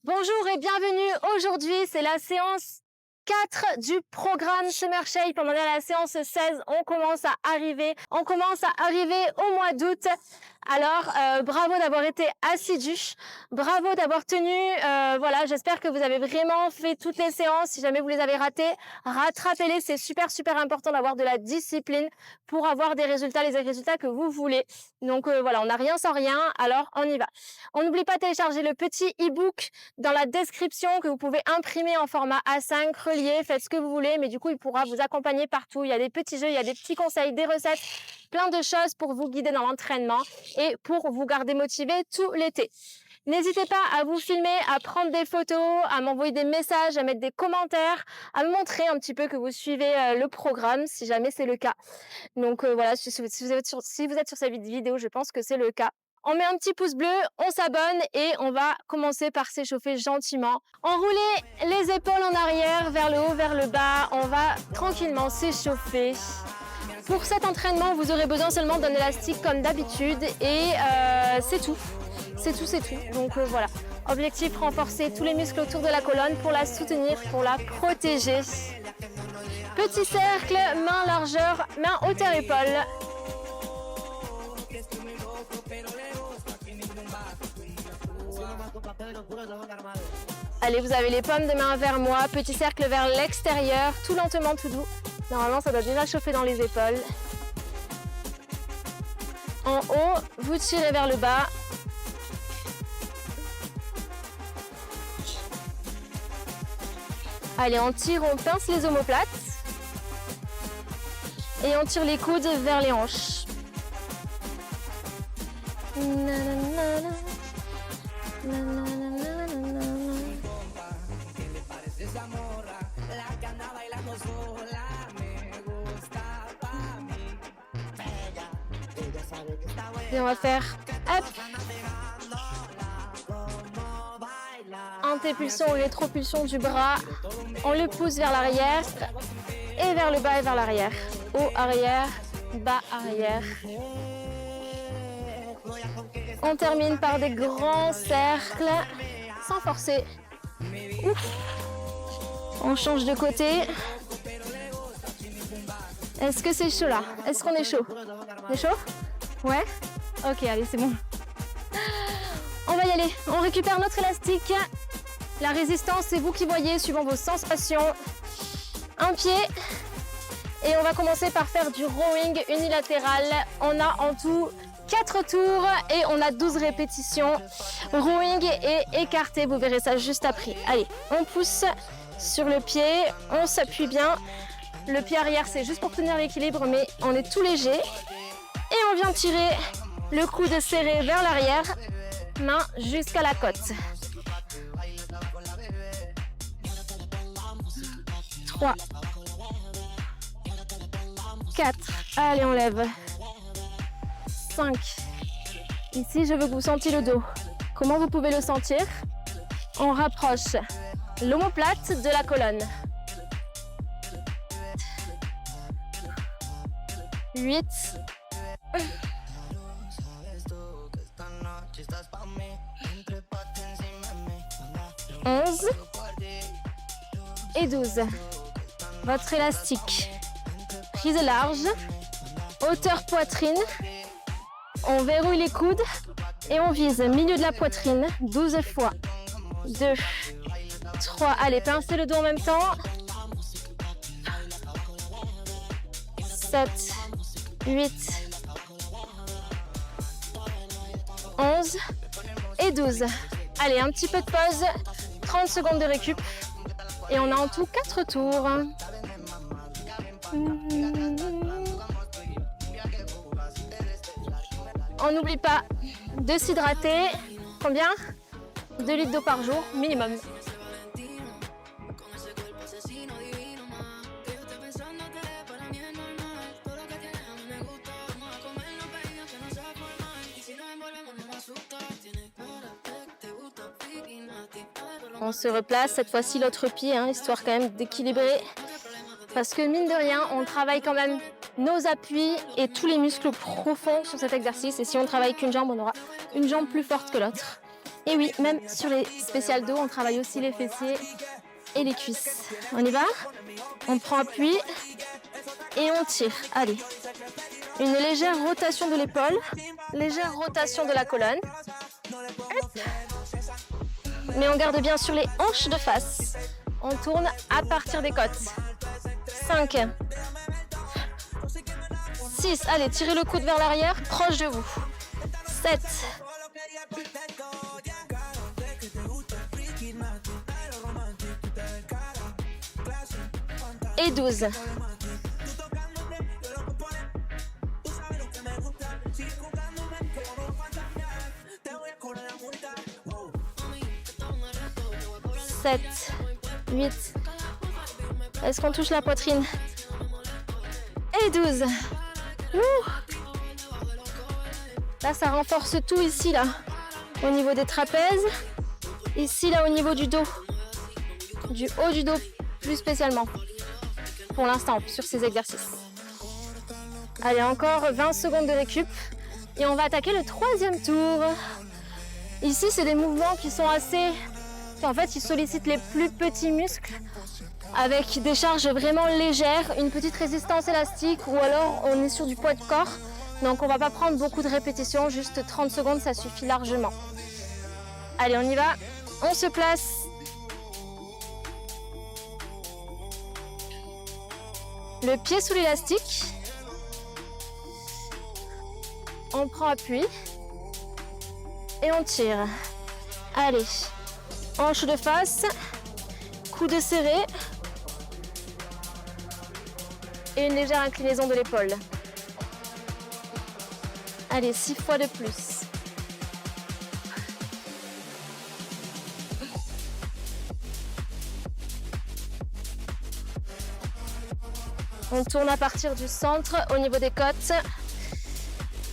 Bonjour et bienvenue. Aujourd'hui, c'est la séance 4 du programme Summer Shape. On en est à la séance 16. On commence à arriver au mois d'août. Alors, bravo d'avoir été assidus. Bravo d'avoir tenu. Voilà, j'espère que vous avez vraiment fait toutes les séances. Si jamais vous les avez ratées, rattrapez-les. C'est super important d'avoir de la discipline pour avoir des résultats, les résultats que vous voulez. Donc voilà, on n'a rien sans rien. Alors, on y va. On n'oublie pas de télécharger le petit e-book dans la description que vous pouvez imprimer en format A5, relier, faites ce que vous voulez, mais du coup, il pourra vous accompagner partout. Il y a des petits jeux, il y a des petits conseils, des recettes, plein de choses pour vous guider dans l'entraînement et pour vous garder motivé tout l'été. N'hésitez pas à vous filmer, à prendre des photos, à m'envoyer des messages, à mettre des commentaires, à me montrer un petit peu que vous suivez le programme, si jamais c'est le cas. Donc voilà, si vous êtes sur cette vidéo, je pense que c'est le cas. On met un petit pouce bleu, on s'abonne et on va commencer par s'échauffer gentiment. Enroulez les épaules en arrière, vers le haut, vers le bas. On va tranquillement s'échauffer. Pour cet entraînement, vous aurez besoin seulement d'un élastique comme d'habitude et c'est tout. C'est tout. Donc voilà. Objectif, renforcer tous les muscles autour de la colonne pour la soutenir, pour la protéger. Petit cercle, main largeur, main hauteur épaule. Allez, vous avez les paumes de main vers moi, petit cercle vers l'extérieur, tout lentement, tout doux. Normalement, ça doit déjà chauffer dans les épaules. En haut, vous tirez vers le bas. Allez, on tire, on pince les omoplates. Et on tire les coudes vers les hanches. Et on va faire hop, antépulsion ou rétropulsion du bras. On le pousse vers l'arrière et vers le bas et vers l'arrière. Haut, arrière, bas, arrière. On termine par des grands cercles sans forcer. Ouf. On change de côté. Est-ce que c'est chaud là? Est-ce qu'on est chaud? C'est chaud? Ouais? Ok, allez, c'est bon. On va y aller. On récupère notre élastique. La résistance, c'est vous qui voyez, suivant vos sensations. Un pied. Et on va commencer par faire du rowing unilatéral. On a en tout 4 tours et on a 12 répétitions. Rowing et écarté, vous verrez ça juste après. Allez, on pousse sur le pied, on s'appuie bien. Le pied arrière, c'est juste pour tenir l'équilibre, mais on est tout léger. Et on vient tirer le coude serré vers l'arrière, main jusqu'à la côte. 3, 4, allez, on lève. 5. Ici, je veux que vous sentiez le dos. Comment vous pouvez le sentir? On rapproche l'omoplate de la colonne. 8. 11. Et 12. Votre élastique. Prise large. Hauteur poitrine. On verrouille les coudes et on vise milieu de la poitrine 12 fois. 2, 3, allez, pincez le dos en même temps. 7, 8, 11 et 12. Allez, un petit peu de pause, 30 secondes de récup. Et on a en tout 4 tours. On n'oublie pas de s'hydrater. Combien? 2 litres d'eau par jour, minimum. On se replace, cette fois-ci l'autre pied, histoire quand même d'équilibrer. Parce que mine de rien, on travaille quand même nos appuis et tous les muscles profonds sur cet exercice. Et si on travaille qu'une jambe, on aura une jambe plus forte que l'autre. Et oui, même sur les spéciales dos, on travaille aussi les fessiers et les cuisses. On y va? On prend appui et on tire. Allez. Une légère rotation de l'épaule, légère rotation de la colonne. Hop. Mais on garde bien sur les hanches de face. On tourne à partir des côtes. 5, 6, allez, tirez le coude vers l'arrière, proche de vous. 7, et 12. Sept, 8. Est-ce qu'on touche la poitrine? Et 12. Ouh. Là, ça renforce tout ici, là. Au niveau des trapèzes. Ici, là, au niveau du dos. Du haut du dos, plus spécialement. Pour l'instant, sur ces exercices. Allez, encore 20 secondes de récup. Et on va attaquer le 3e tour. Ici, c'est des mouvements qui sont assez... En fait, ils sollicitent les plus petits muscles avec des charges vraiment légères, une petite résistance élastique ou alors on est sur du poids de corps. Donc on va pas prendre beaucoup de répétitions, juste 30 secondes, ça suffit largement. Allez, on y va. On se place. Le pied sous l'élastique. On prend appui et on tire. Allez. Hanche de face, coude serré et une légère inclinaison de l'épaule. Allez, 6 fois de plus. On tourne à partir du centre au niveau des côtes.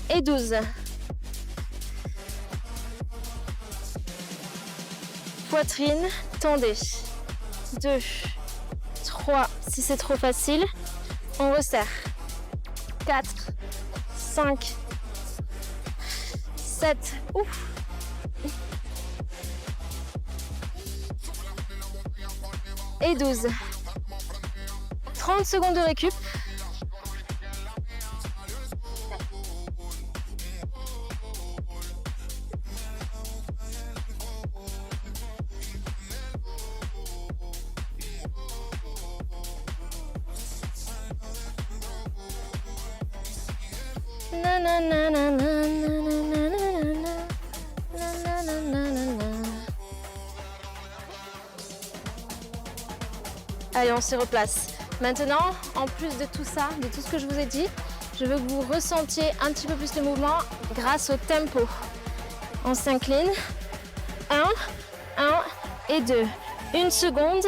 Et 12. Poitrine, tendez. 2, 3, si c'est trop facile, on resserre. 4, 5, 7, ouf. 12. 30 secondes de récup. Allez, on se replace. Maintenant, en plus de tout ça, de tout ce que je vous ai dit, je veux que vous ressentiez un petit peu plus le mouvement grâce au tempo. On s'incline. 1, 1 et 2. 1 seconde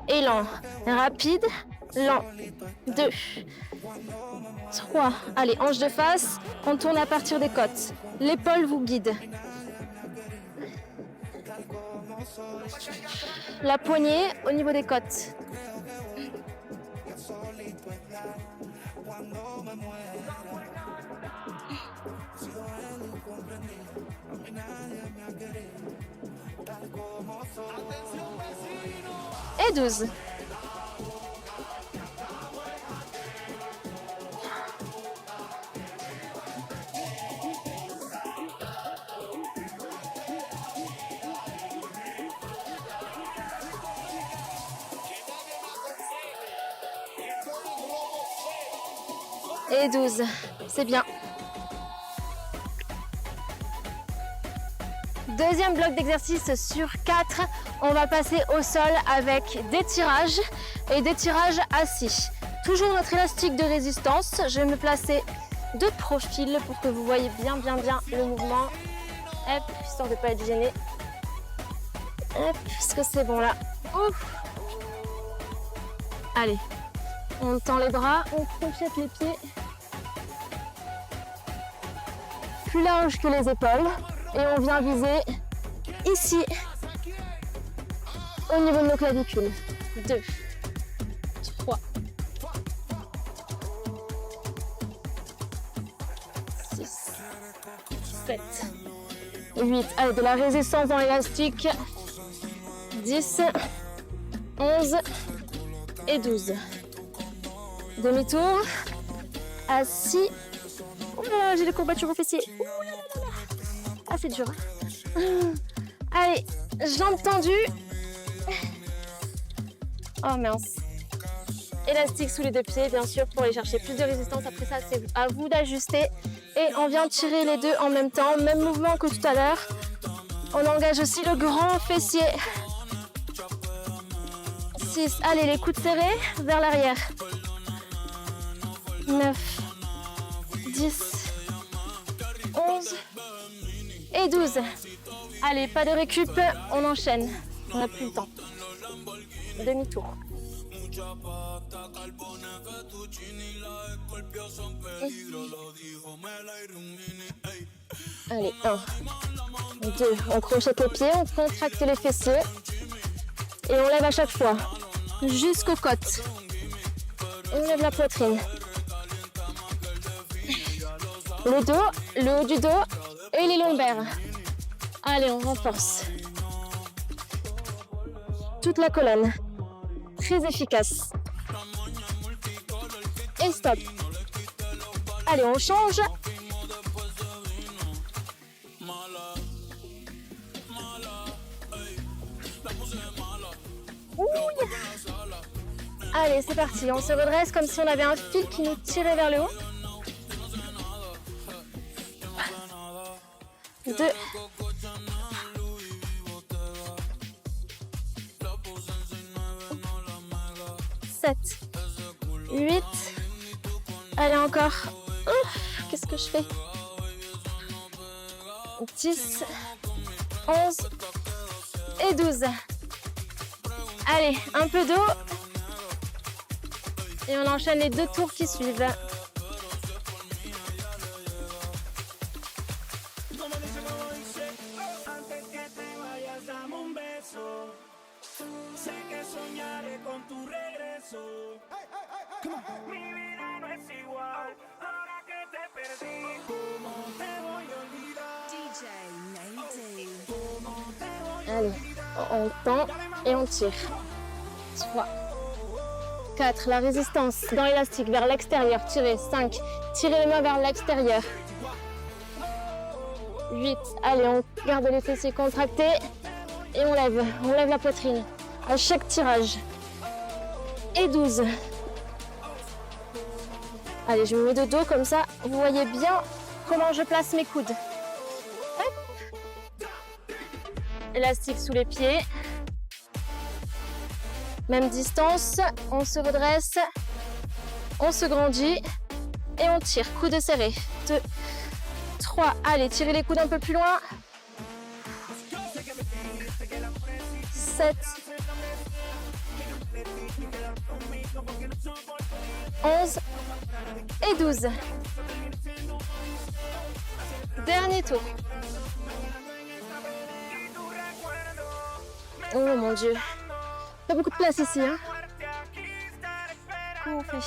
et lent. Rapide, lent. 2, 3. Allez, hanche de face. On tourne à partir des côtes. L'épaule vous guide. La poignée au niveau des côtes. Et 12. Et 12. C'est bien. Deuxième bloc d'exercice sur 4. On va passer au sol avec des tirages et des tirages assis. Toujours notre élastique de résistance. Je vais me placer de profil pour que vous voyez bien le mouvement. Hop, histoire de ne pas être gêné. Hop, est-ce que c'est bon là? Ouf. Allez, on tend les bras, on crochette les pieds. Plus large que les épaules. Et on vient viser ici, au niveau de nos clavicules. 2, 3, 6, 7, 8. Allez, de la résistance dans l'élastique. 10, 11 et 12. Demi-tour. Assis. Oh là là, j'ai les courbatures aux fessiers. Oh là là là. Ah, c'est dur. Allez, jambes tendues. Oh mince. Élastique sous les deux pieds, bien sûr, pour aller chercher plus de résistance. Après ça, c'est à vous d'ajuster. Et on vient tirer les deux en même temps. Même mouvement que tout à l'heure. On engage aussi le grand fessier. 6. Allez, les coudes serrés vers l'arrière. 9, 10, 11 et 12. Allez, pas de récup, on enchaîne. On n'a plus le temps. Demi-tour. Allez, 1, 2, on crochette les pieds, on contracte les fessiers et on lève à chaque fois jusqu'aux côtes. On lève la poitrine. Le dos, le haut du dos et les lombaires. Allez, on renforce. Toute la colonne. Très efficace. Et stop. Allez, on change. Ouh. Allez, c'est parti. On se redresse comme si on avait un fil qui nous tirait vers le haut. 2. 7. 8. Allez, encore. Qu'est-ce que je fais? 10. 11. Et 12. Allez, un peu d'eau. Et on enchaîne les 2 tours qui suivent. Allez, on tend et on tire. 3, 4, la résistance dans l'élastique vers l'extérieur, tirez. 5, tirez les mains vers l'extérieur. 8, allez, on garde les fessiers contractés et on lève la poitrine à chaque tirage. Et 12. Allez, je me mets de dos comme ça, vous voyez bien comment je place mes coudes. Hop. Élastique sous les pieds. Même distance, on se redresse, on se grandit et on tire. Coudes serrés. 2, 3, allez, tirez les coudes un peu plus loin. 7, 11 et 12. Dernier tour. Oh mon Dieu. Pas beaucoup de place ici, hein. Comment on fait?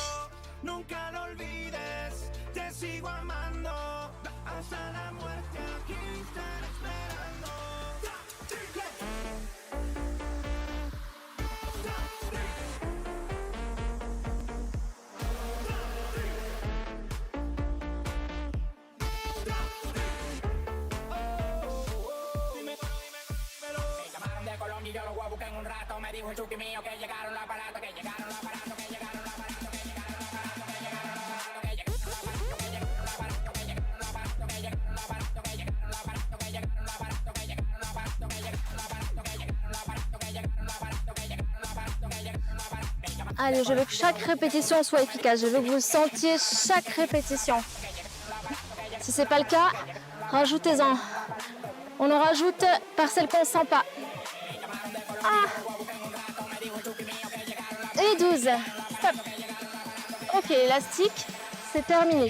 Allez, je veux que chaque répétition soit efficace. Je veux que vous sentiez chaque répétition. Si ce n'est pas le cas, rajoutez-en. On en rajoute par celle qu'on ne sent pas. Et 12. Stop. Ok, élastique, c'est terminé.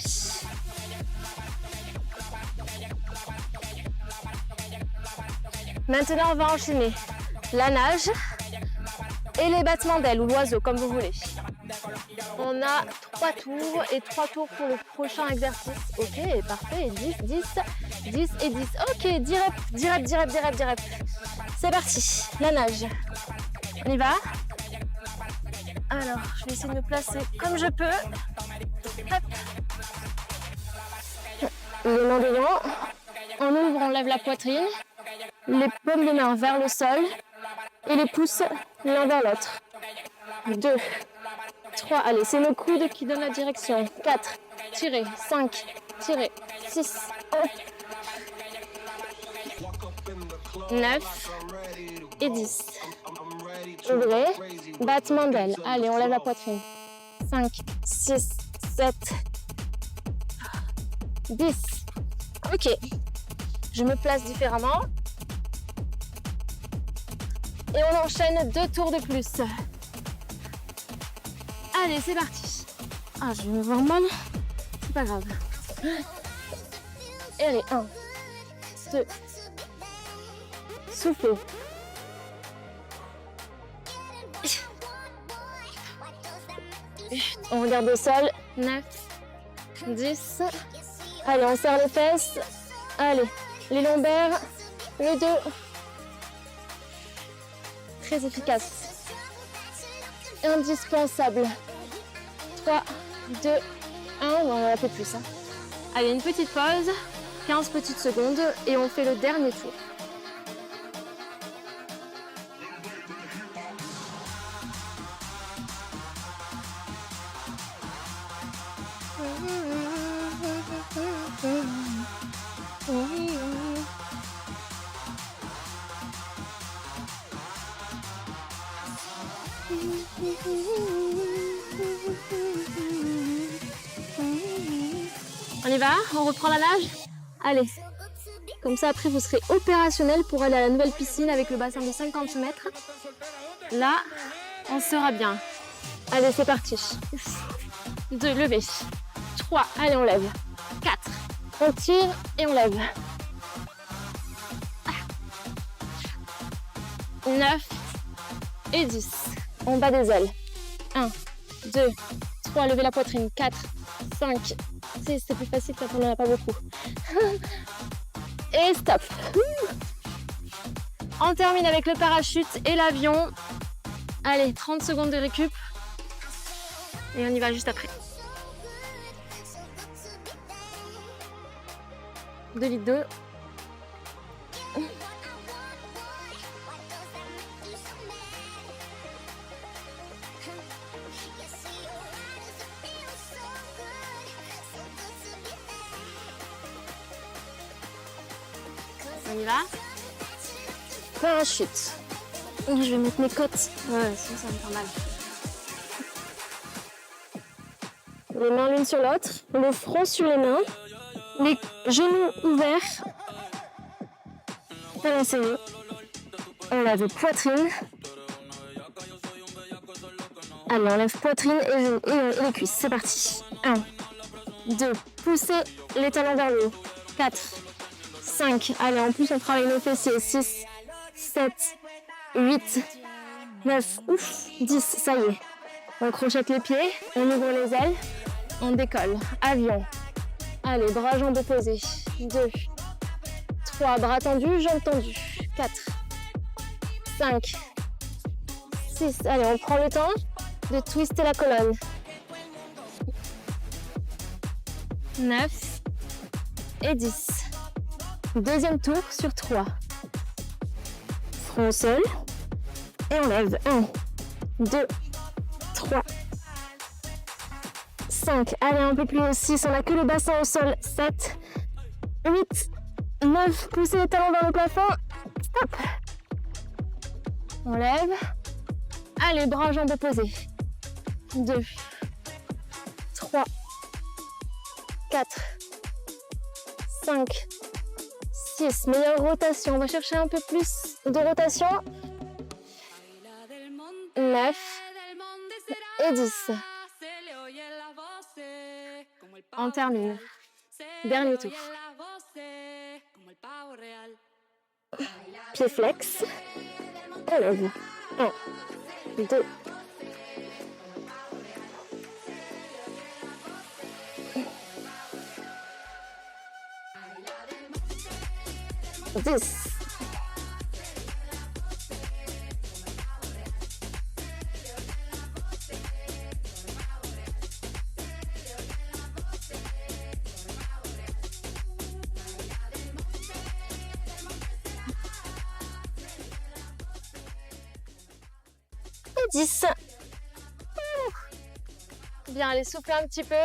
Maintenant, on va enchaîner la nage et les battements d'ailes ou l'oiseau, comme vous voulez. On a 3 tours et 3 tours pour le prochain exercice. Ok, parfait. 10, 10. 10 et 10. Ok, direct. C'est parti, la nage. On y va. Alors, je vais essayer de me placer comme je peux. Hop. Les mains devant. On ouvre, on lève la poitrine. Les paumes de main vers le sol. Et les pouces l'un vers l'autre. 2, 3, allez, c'est le coude qui donne la direction. 4, tirez, 5, tirez, 6, 9 et 10. Ouvrez, battement d'aile. Allez, on lève la poitrine. 5, 6, 7, 10. Ok, je me place différemment. Et on enchaîne 2 tours de plus. Allez, c'est parti. Ah, je vais me voir mal. C'est pas grave. Et allez, 1, 2. Soufflez. On regarde au sol. 9, 10. Allez, on serre les fesses. Allez, les lombaires. Le dos. Très efficace. Indispensable. 3, 2, 1. On en a un peu plus. Hein. Allez, une petite pause. 15 petites secondes. Et on fait le dernier tour. On y va? On reprend la nage? Allez. Comme ça, après, vous serez opérationnel pour aller à la nouvelle piscine avec le bassin de 50 mètres. Là, on sera bien. Allez, c'est parti. 2, levez. 3, allez, on lève. 4, on tire et on lève. 9 et 10. On bat des ailes. 1, 2, 3, levez la poitrine. 4, 5, 6, c'est plus facile quand on n'en a pas beaucoup. Et stop. On termine avec le parachute et l'avion. Allez, 30 secondes de récup. Et on y va juste après. 2 litres d'eau. On y va. Parachute. Je vais mettre mes côtes. Ouais, sinon ça me fait mal. Les mains l'une sur l'autre, le front sur les mains, les genoux ouverts. Balancez-vous. On lève poitrine. Allez, on lève poitrine et les cuisses. C'est parti. 1, 2, poussez les talons vers le haut. 4, 5, allez, en plus on travaille nos fessiers. 6, 7, 8, 9, ouf, 10, ça y est. On crochette les pieds, on ouvre les ailes, on décolle. Avion. Allez, bras, jambes opposés. 2, 3, bras tendus, jambes tendues. 4, 5, 6, allez, on prend le temps de twister la colonne. 9 et 10. Deuxième tour sur 3. Front au sol. Et on lève. 1, 2, 3, 5. Allez, un peu plus haut. 6. On n'a que le bassin au sol. 7, 8, 9. Poussez les talons vers le plafond. Stop. On lève. Allez, bras, jambes opposés. 2, 3, 4, 5, 6. Meilleure rotation. On va chercher un peu plus de rotation. 9 et 10. On termine. Dernier tour. Pied flex. On lève. 1, 2. 10. Et 10. Bien, allez, souffler un petit peu.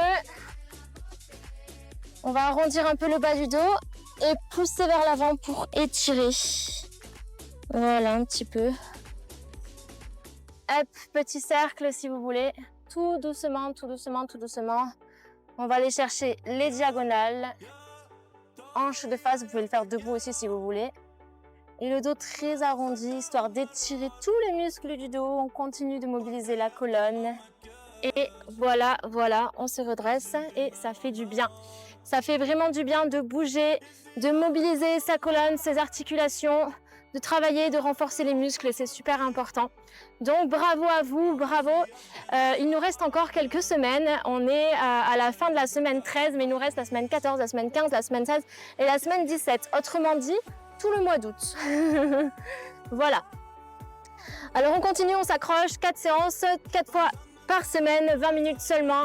On va arrondir un peu le bas du dos et pousser vers l'avant pour étirer. Voilà, un petit peu. Hop, petit cercle si vous voulez. Tout doucement, tout doucement, tout doucement. On va aller chercher les diagonales. Hanche de face, vous pouvez le faire debout aussi si vous voulez. Et le dos très arrondi, histoire d'étirer tous les muscles du dos. On continue de mobiliser la colonne. Et voilà, voilà, on se redresse et ça fait du bien. Ça fait vraiment du bien de bouger, de mobiliser sa colonne, ses articulations, de travailler, de renforcer les muscles, c'est super important. Donc bravo à vous, bravo. Il nous reste encore quelques semaines. On est à la fin de la semaine 13, mais il nous reste la semaine 14, la semaine 15, la semaine 16 et la semaine 17. Autrement dit, tout le mois d'août. Voilà. Alors on continue, on s'accroche, 4 séances, 4 fois par semaine, 20 minutes seulement.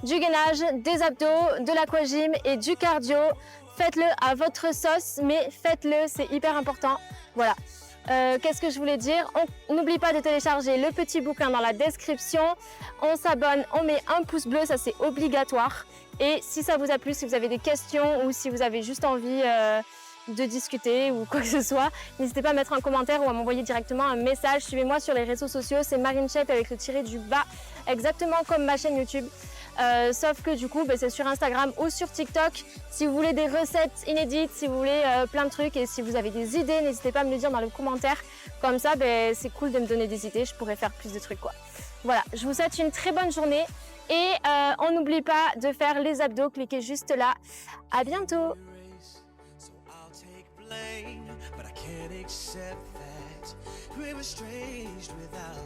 Du gainage, des abdos, de l'aquagym et du cardio. Faites-le à votre sauce, mais faites-le, c'est hyper important. Voilà. Qu'est-ce que je voulais dire? On n'oublie pas de télécharger le petit bouquin dans la description. On s'abonne, on met un pouce bleu, ça c'est obligatoire. Et si ça vous a plu, si vous avez des questions ou si vous avez juste envie de discuter ou quoi que ce soit, n'hésitez pas à mettre un commentaire ou à m'envoyer directement un message. Suivez-moi sur les réseaux sociaux, c'est Marine Shape avec le tiré du bas, exactement comme ma chaîne YouTube. Sauf que du coup, c'est sur Instagram ou sur TikTok. Si vous voulez des recettes inédites, si vous voulez plein de trucs et si vous avez des idées, n'hésitez pas à me le dire dans les commentaires. Comme ça, c'est cool de me donner des idées, je pourrais faire plus de trucs quoi. Voilà, je vous souhaite une très bonne journée et on n'oublie pas de faire les abdos, cliquez juste là. À bientôt. But I can't accept that we were estranged without